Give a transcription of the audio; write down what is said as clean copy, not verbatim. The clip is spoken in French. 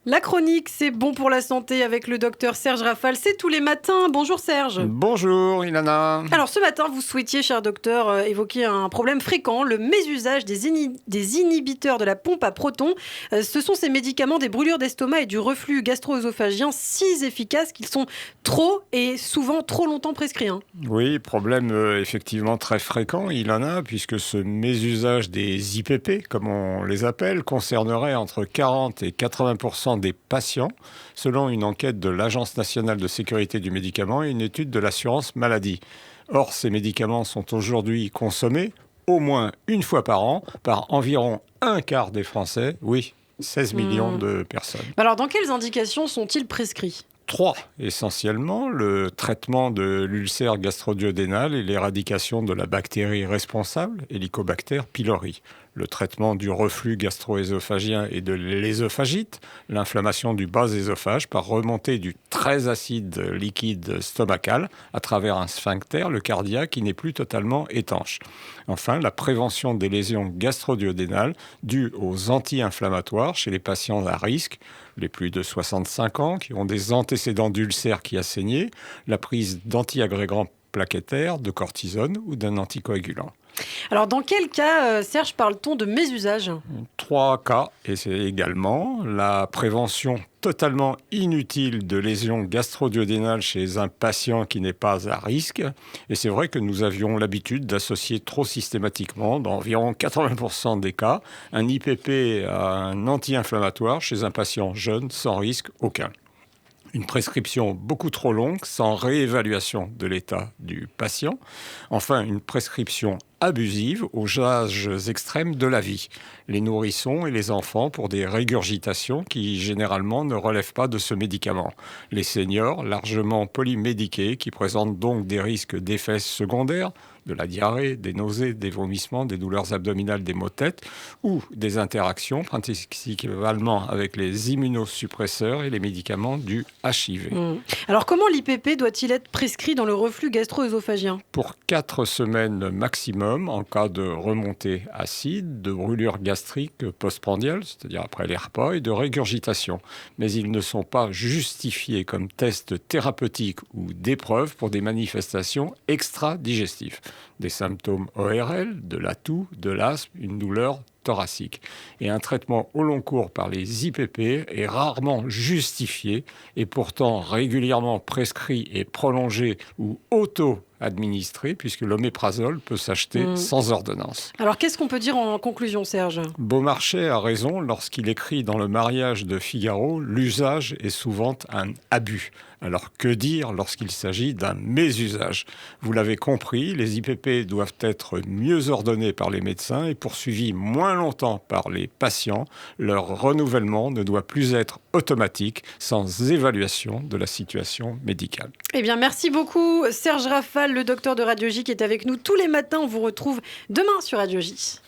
La chronique, c'est bon pour la santé avec le docteur Serge Rafal. C'est tous les matins. Bonjour Serge. Bonjour Ilana. Alors ce matin, vous souhaitiez, cher docteur, évoquer un problème fréquent, le mésusage des inhibiteurs de la pompe à protons. Ce sont ces médicaments des brûlures d'estomac et du reflux gastro-œsophagien si efficaces qu'ils sont trop et souvent trop longtemps prescrits. Oui, problème effectivement très fréquent, Ilana, puisque ce mésusage des IPP, comme on les appelle, concernerait entre 40 et 80% des patients, selon une enquête de l'Agence nationale de sécurité du médicament et une étude de l'assurance maladie. Or, ces médicaments sont aujourd'hui consommés au moins une fois par an par environ un quart des Français, oui, 16 millions de personnes. Alors dans quelles indications sont-ils prescrits ? Trois, essentiellement, le traitement de l'ulcère gastro-duodénal et l'éradication de la bactérie responsable, Helicobacter pylori. Le traitement du reflux gastro-œsophagien et de l'œsophagite, l'inflammation du bas œsophage par remontée du très acide liquide stomacal à travers un sphincter, le cardiaque, qui n'est plus totalement étanche. Enfin, la prévention des lésions gastro-duodénales dues aux anti-inflammatoires chez les patients à risque, les plus de 65 ans, qui ont des antécédents d'ulcère qui a saigné, la prise d'antiagrégants plaquettaires, de cortisone ou d'un anticoagulant. Alors dans quel cas, Serge, parle-t-on de mésusage ? Trois cas, et c'est également la prévention totalement inutile de lésions gastro-duodénales chez un patient qui n'est pas à risque. Et c'est vrai que nous avions l'habitude d'associer trop systématiquement, dans environ 80% des cas, un IPP à un anti-inflammatoire chez un patient jeune sans risque aucun. Une prescription beaucoup trop longue, sans réévaluation de l'état du patient. Enfin, une prescription abusive aux âges extrêmes de la vie. Les nourrissons et les enfants pour des régurgitations qui, généralement, ne relèvent pas de ce médicament. Les seniors, largement polymédiqués, qui présentent donc des risques d'effets secondaires, de la diarrhée, des nausées, des vomissements, des douleurs abdominales, des maux de tête, ou des interactions principalement avec les immunosuppresseurs et les médicaments du HIV. Alors comment l'IPP doit-il être prescrit dans le reflux gastro-œsophagien ? Pour 4 semaines maximum, en cas de remontée acide, de brûlure gastrique postprandiale, c'est-à-dire après les repas, et de régurgitation. Mais ils ne sont pas justifiés comme test thérapeutique ou d'épreuve pour des manifestations extra-digestives. Des symptômes ORL, de la toux, de l'asthme, une douleur thoracique. Et un traitement au long cours par les IPP est rarement justifié et pourtant régulièrement prescrit et prolongé ou auto-administré puisque l'oméprazole peut s'acheter sans ordonnance. Alors qu'est-ce qu'on peut dire en conclusion, Serge ? Beaumarchais a raison lorsqu'il écrit dans Le mariage de Figaro « L'usage est souvent un abus ». Alors que dire lorsqu'il s'agit d'un mésusage ? Vous l'avez compris, les IPP doivent être mieux ordonnés par les médecins et poursuivis moins longtemps par les patients. Leur renouvellement ne doit plus être automatique, sans évaluation de la situation médicale. Eh bien, merci beaucoup, Serge Rafal, le docteur de Radio J qui est avec nous tous les matins. On vous retrouve demain sur Radio J.